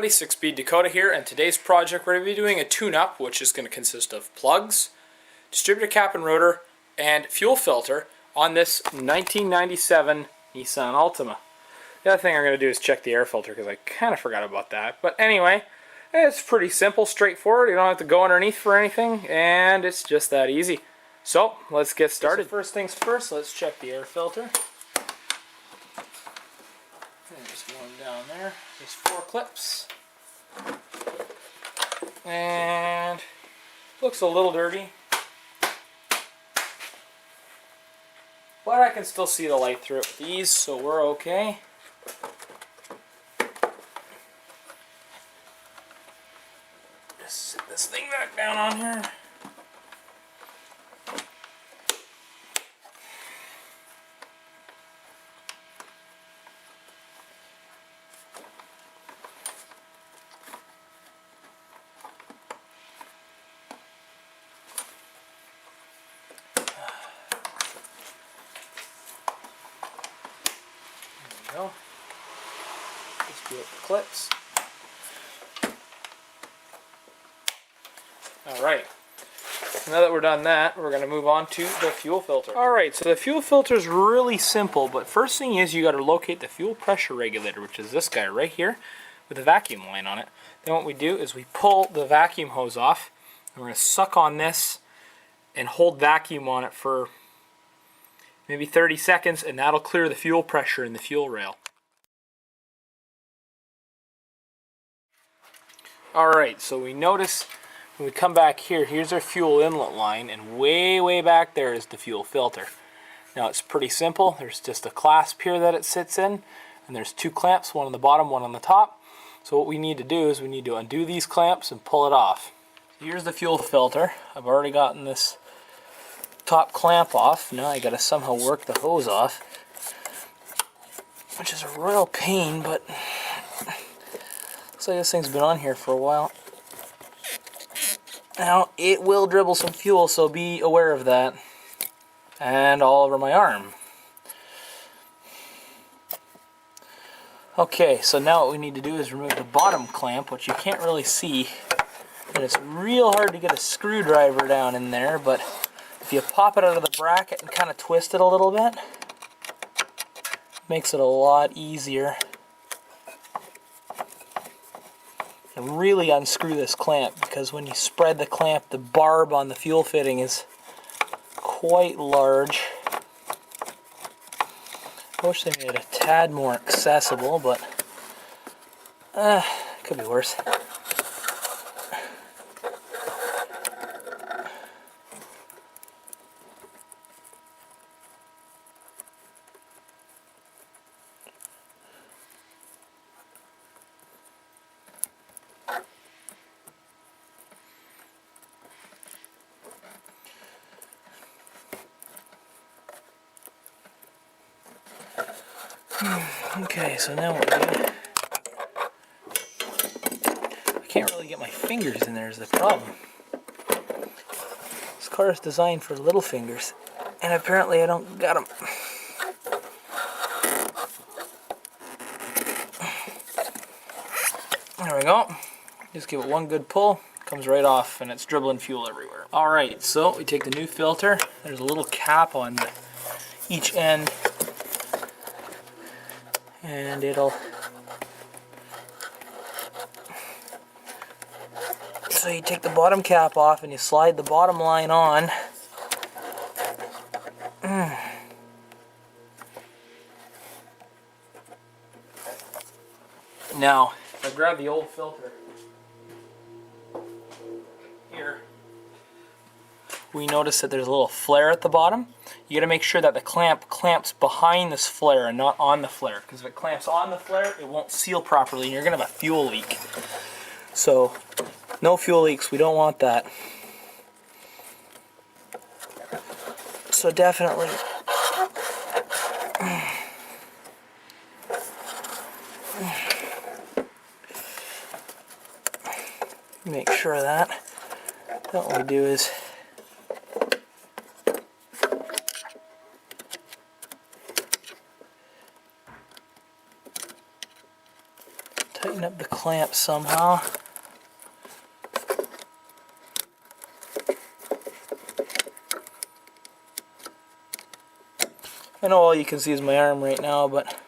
everybody, 6-Speed Dakota here, and today's project we're going to be doing a tune-up, which is going to consist of plugs, distributor cap and rotor, and fuel filter on this 1997 Nissan Altima. The other thing I'm going to do is check the air filter because I kind of forgot about that. But anyway, it's pretty simple, straightforward. You don't have to go underneath for anything, and it's just that easy. So let's get started. So first things first, let's check the air filter. There's one down there. There's 4 clips. And looks a little dirty. But I can still see the light through it with these, so we're okay. Just sit this thing back down on here. Go. Just do up the clips. Alright, so now that we're done that, we're going to move on to the fuel filter. Alright, so the fuel filter is really simple, but first thing is you got to locate the fuel pressure regulator, which is this guy right here with a vacuum line on it. Then what we do is we pull the vacuum hose off, and we're going to suck on this and hold vacuum on it for maybe 30 seconds, and that'll clear the fuel pressure in the fuel rail. Alright, so we notice when we come back here, here's our fuel inlet line, and way back there is the fuel filter. Now it's pretty simple. There's just a clasp here that it sits in, and there's 2 clamps, one on the bottom, one on the top. So what we need to do is we need to undo these clamps and pull it off. Here's the fuel filter. I've already gotten this top clamp off. Now I gotta somehow work the hose off, which is a real pain, but looks like this thing's been on here for a while. Now it will dribble some fuel, so be aware of that. And all over my arm. Okay, so now what we need to do is remove the bottom clamp, which you can't really see, and it's real hard to get a screwdriver down in there, but if you pop it out of the bracket and kind of twist it a little bit, makes it a lot easier. And really unscrew this clamp, because when you spread the clamp, the barb on the fuel fitting is quite large. I wish they made it a tad more accessible, but could be worse. Okay, so now what we do, I can't really get my fingers in there is the problem. This car is designed for little fingers, and apparently I don't got them. There we go. Just give it one good pull, comes right off, and it's dribbling fuel everywhere. Alright, so we take the new filter. There's a little cap on each end, and it'll, so you take the bottom cap off and you slide the bottom line on. Now, if I grab the old filter here, we notice that there's a little flare at the bottom. You got to make sure that the clamp clamps behind this flare and not on the flare, because if it clamps on the flare, it won't seal properly and you're going to have a fuel leak. So, no fuel leaks, we don't want that. So definitely make sure of that. Then what we do is tighten tighten up the clamp somehow. I know all you can see is my arm right now, but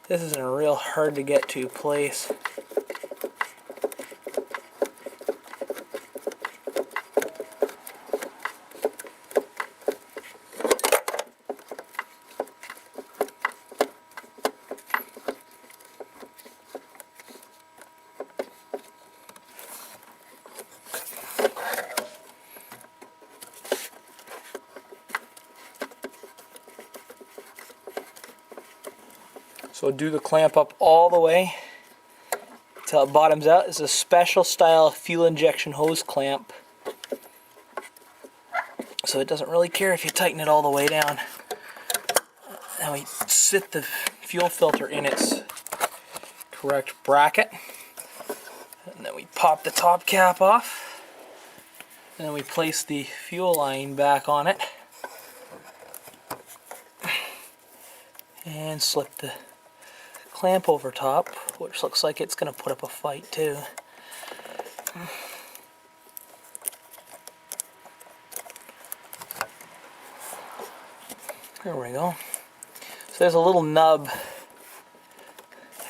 this is in a real hard to get to place. So do the clamp up all the way until it bottoms out. It's a special style fuel injection hose clamp, so it doesn't really care if you tighten it all the way down. Now we sit the fuel filter in its correct bracket, and then we pop the top cap off, and then we place the fuel line back on it and slip the clamp over top, which looks like it's going to put up a fight too. There we go. So there's a little nub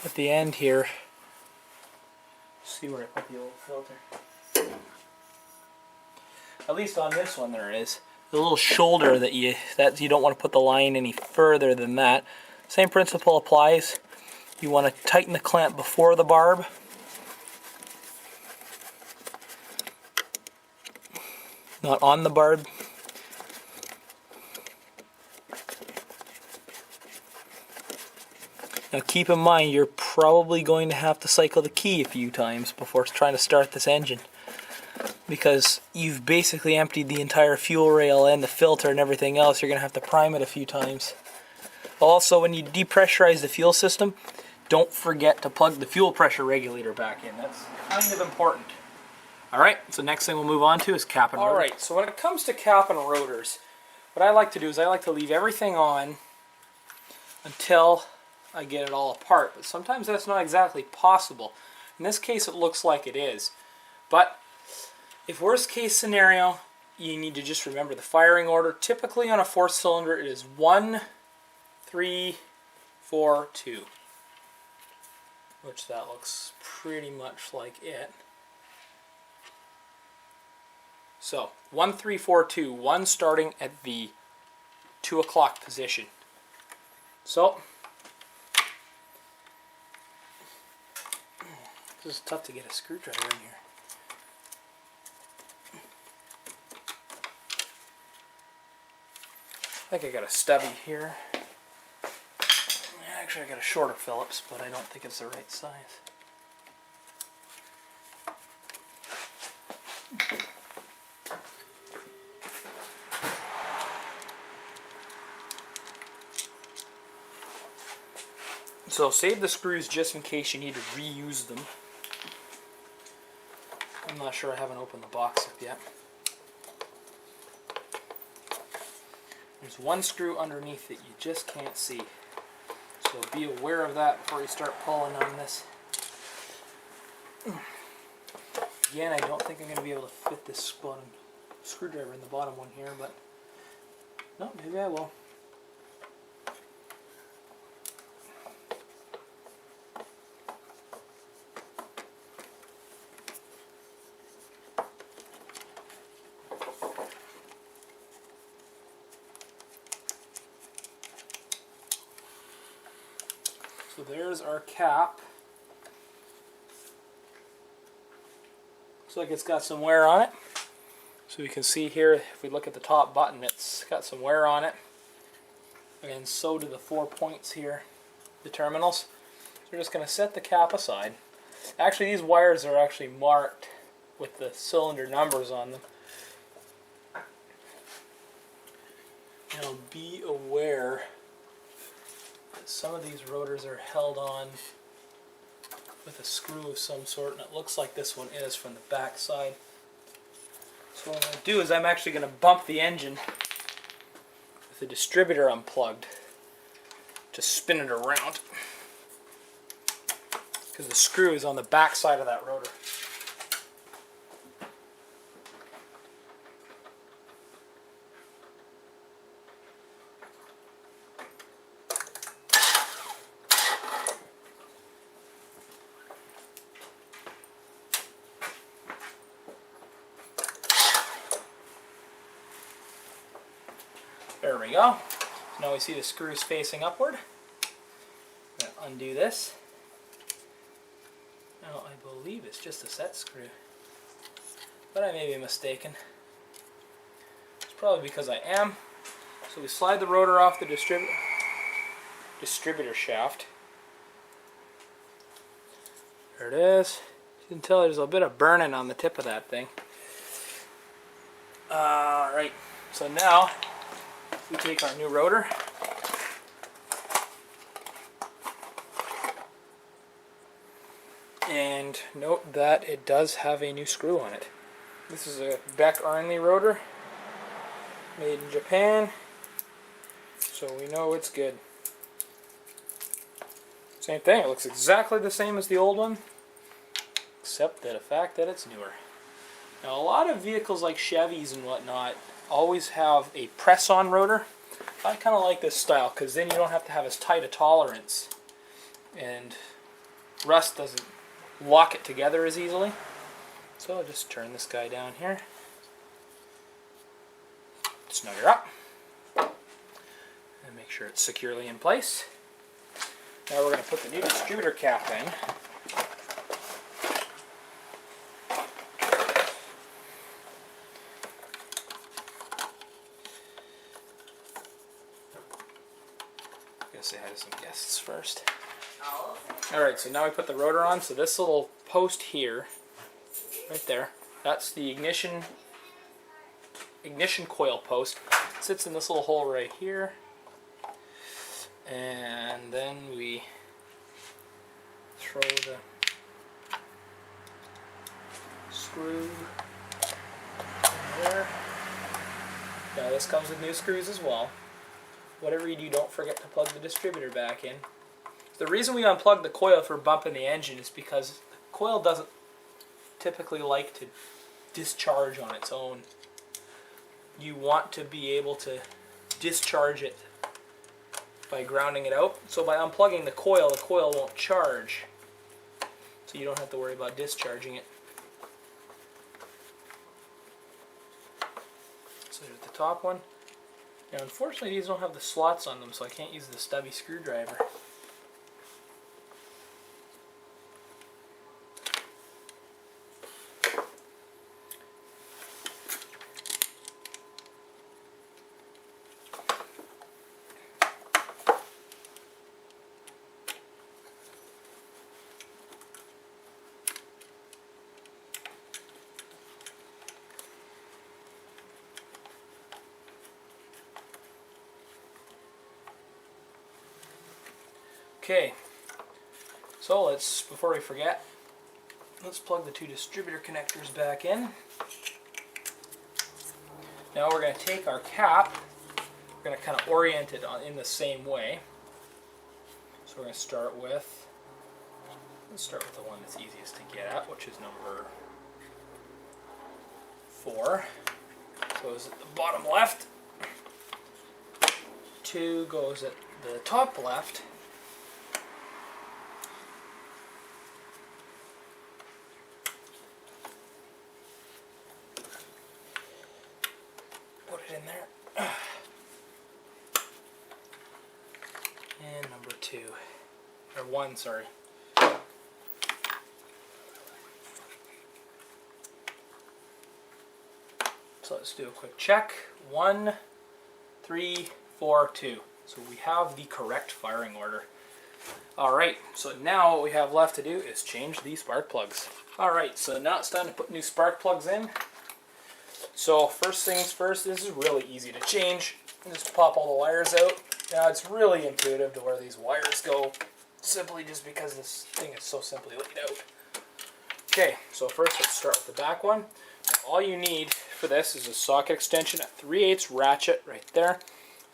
at the end here. Let's see where I put the old filter. At least on this one there is. The little shoulder that you don't want to put the line any further than that. Same principle applies. You want to tighten the clamp before the barb. Not on the barb. Now keep in mind, you're probably going to have to cycle the key a few times before trying to start this engine, because you've basically emptied the entire fuel rail and the filter and everything else. You're going to have to prime it a few times. Also, when you depressurize the fuel system, don't forget to plug the fuel pressure regulator back in. That's kind of important. Alright, so next thing we'll move on to is cap and rotor. Alright, so when it comes to cap and rotors, what I like to do is I like to leave everything on until I get it all apart. But sometimes that's not exactly possible. In this case, it looks like it is. But if worst case scenario, you need to just remember the firing order. Typically on a 4-cylinder, it is 1, 3, 4, 2. Which that looks pretty much like it. So 1, 3, 4, 2. 1 starting at the 2 o'clock position. So this is tough to get a screwdriver in here. I think I got a stubby here. Actually, I got a shorter Phillips, but I don't think it's the right size. So save the screws just in case you need to reuse them. I'm not sure, I haven't opened the box up yet. There's one screw underneath that you just can't see. So be aware of that before you start pulling on this. Again, I don't think I'm going to be able to fit this bottom screwdriver in the bottom one here, but no, maybe I will. So there's our cap. Looks like it's got some wear on it. So you can see here, if we look at the top button, it's got some wear on it. And so do the 4 points here, the terminals. So we're just going to set the cap aside. Actually, these wires are actually marked with the cylinder numbers on them. Now be aware that some of these rotors are held on with a screw of some sort, and it looks like this one is from the back side. So what I'm going to do is I'm actually going to bump the engine with the distributor unplugged to spin it around. because the screw is on the back side of that rotor. There we go. Now we see the screws facing upward. I'm going to undo this. Now I believe it's just a set screw, but I may be mistaken. It's probably because I am. So we slide the rotor off the distributor shaft. There it is. You can tell there's a bit of burning on the tip of that thing. Alright, so now we take our new rotor, and note that it does have a new screw on it. This is a Beck Arnley rotor, made in Japan, so we know it's good. Same thing, it looks exactly the same as the old one, except the fact that it's newer. Now a lot of vehicles like Chevys and whatnot always have a press-on rotor. I kind of like this style because then you don't have to have as tight a tolerance, and rust doesn't lock it together as easily. So I'll just turn this guy down here, snug her up, and make sure it's securely in place. Now we're going to put the new distributor cap in. Say hi to some guests first. Alright, so now we put the rotor on. So this little post here, right there, that's the ignition coil post. It sits in this little hole right here. And then we throw the screw in there. Now this comes with new screws as well. Whatever you do, don't forget to plug the distributor back in. The reason we unplug the coil for bumping the engine is because the coil doesn't typically like to discharge on its own. You want to be able to discharge it by grounding it out. So by unplugging the coil won't charge. So you don't have to worry about discharging it. So there's the top one. Now unfortunately these don't have the slots on them, so I can't use the stubby screwdriver. Okay, so before we forget, let's plug the two distributor connectors back in. Now we're going to take our cap, we're going to kind of orient it in the same way. So we're going to start with, let's start with the one that's easiest to get at, which is number 4. Goes at the bottom left. 2 goes at the top left. In there, and number 2, or 1, sorry. So let's do a quick check. 1, 3, 4, 2. So we have the correct firing order. Alright, so now what we have left to do is change the spark plugs. Alright, so now it's time to put new spark plugs in. So first things first, this is really easy to change. Just pop all the wires out. Now it's really intuitive to where these wires go, simply just because this thing is so simply laid out. Okay, so first let's start with the back one. Now, all you need for this is a socket extension, a 3/8 ratchet right there.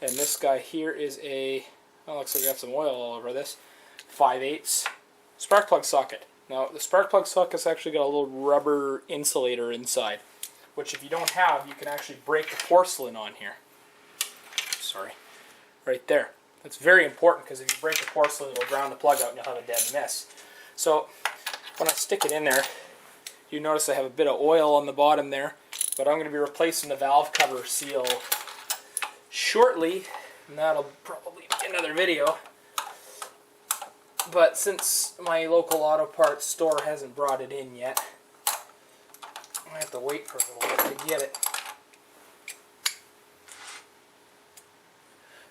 And this guy here is a, oh, looks like I got some oil all over this, 5/8 spark plug socket. Now the spark plug socket's actually got a little rubber insulator inside, which if you don't have, you can actually break the porcelain on here. Sorry, right there. That's very important because if you break the porcelain, it'll ground the plug out and you'll have a dead miss. So when I stick it in there, you notice I have a bit of oil on the bottom there, but I'm going to be replacing the valve cover seal shortly, and that'll probably be another video. But since my local auto parts store hasn't brought it in yet, I have to wait for a little bit to get it.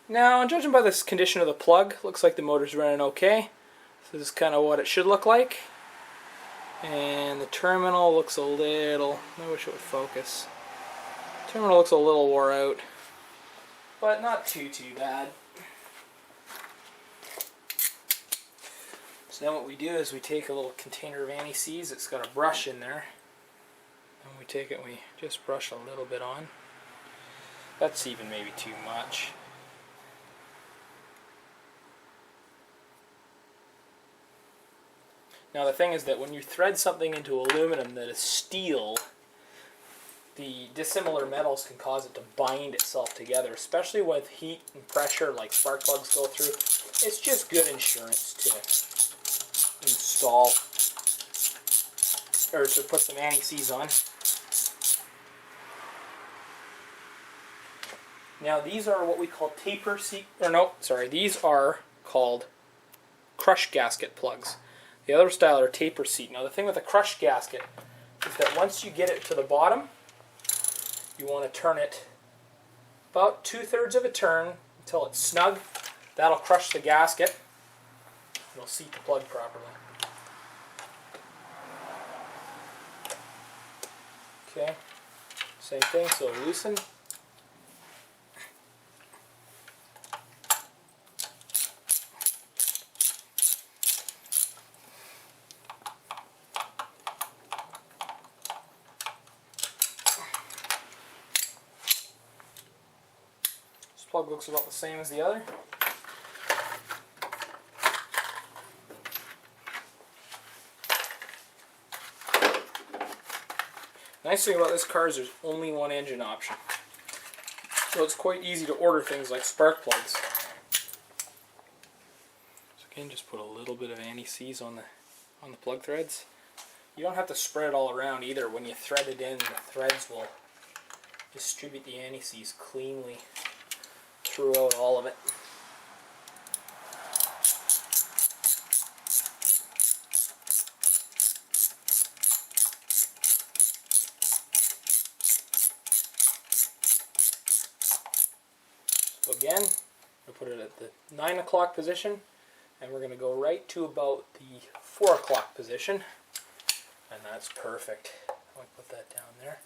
Now, judging by this condition of the plug, looks like the motor's running okay. So this is kind of what it should look like. And the terminal looks a little, I wish it would focus. The terminal looks a little wore out, but not too bad. So then what we do is we take a little container of anti-seize. It's got a brush in there. And we take it and we just brush a little bit on. That's even maybe too much. Now the thing is that when you thread something into aluminum that is steel, the dissimilar metals can cause it to bind itself together, especially with heat and pressure like spark plugs go through. It's just good insurance to install or to put some anti-seize on. Now these are what we call these are called crush gasket plugs. The other style are taper seat. Now the thing with a crush gasket is that once you get it to the bottom, you want to turn it about 2/3 of a turn until it's snug. That'll crush the gasket. It'll seat the plug properly. Okay, same thing, so loosen. Plug looks about the same as the other. Nice thing about this car is there's only one engine option, so it's quite easy to order things like spark plugs. So again, just put a little bit of anti-seize on the plug threads. You don't have to spread it all around either. When you thread it in, the threads will distribute the anti-seize cleanly throughout all of it. So again, we'll put it at the 9 o'clock position, and we're going to go right to about the 4 o'clock position, and that's perfect. I'll put that down there.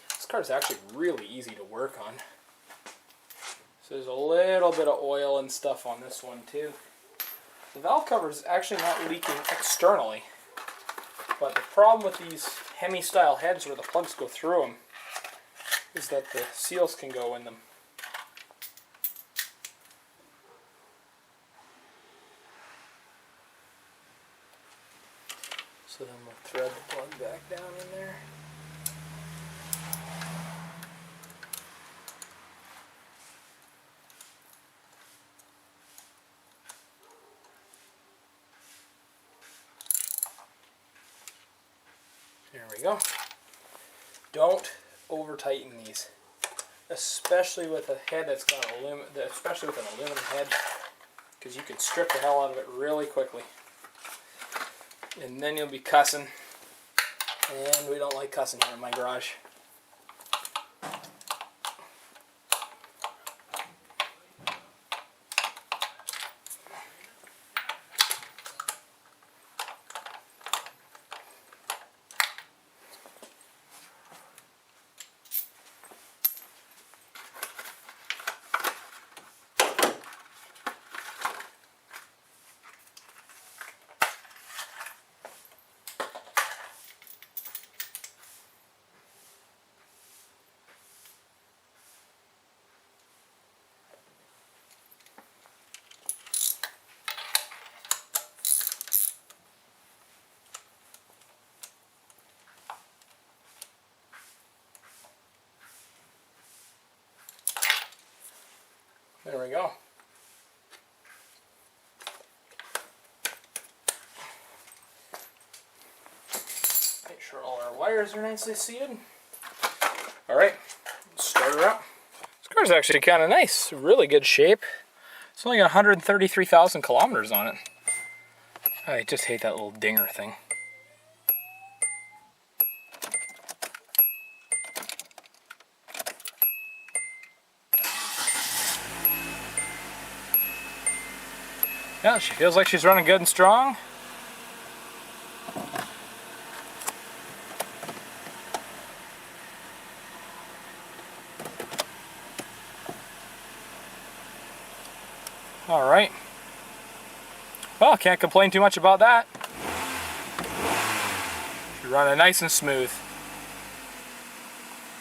This car is actually really easy to work on. So there's a little bit of oil and stuff on this one too. The valve cover is actually not leaking externally, but the problem with these Hemi style heads where the plugs go through them is that the seals can go in them. So then we'll thread the plug back down in there. There we go. Don't over tighten these, especially with a head that's got especially with an aluminum head, because you can strip the hell out of it really quickly, and then you'll be cussing. And we don't like cussing here in my garage. There we go. Make sure all our wires are nicely seated. Alright, start her up. This car's actually kind of nice, really good shape. It's only got 133,000 kilometers on it. I just hate that little dinger thing. Yeah, she feels like she's running good and strong. All right. Well, can't complain too much about that. She's running nice and smooth.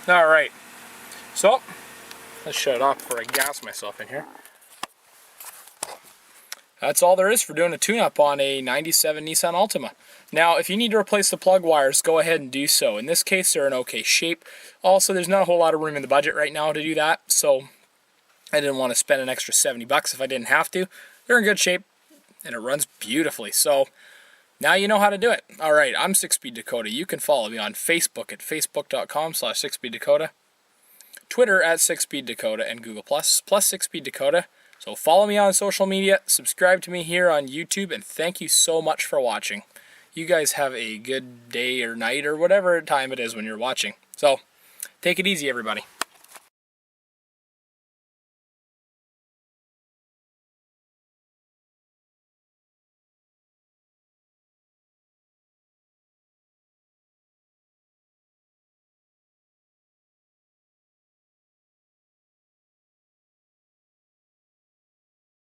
All right. So, let's shut it off before I gas myself in here. That's all there is for doing a tune-up on a 97 Nissan Altima. Now, if you need to replace the plug wires, go ahead and do so. In this case, they're in okay shape. Also, there's not a whole lot of room in the budget right now to do that, so I didn't want to spend an extra 70 bucks if I didn't have to. They're in good shape, and it runs beautifully. So, now you know how to do it. All right, I'm 6Speed Dakota. You can follow me on Facebook at facebook.com/6Speed Dakota, Twitter at 6Speed Dakota, and Google plus 6Speed Dakota. So follow me on social media, subscribe to me here on YouTube, and thank you so much for watching. You guys have a good day or night or whatever time it is when you're watching. So, take it easy, everybody.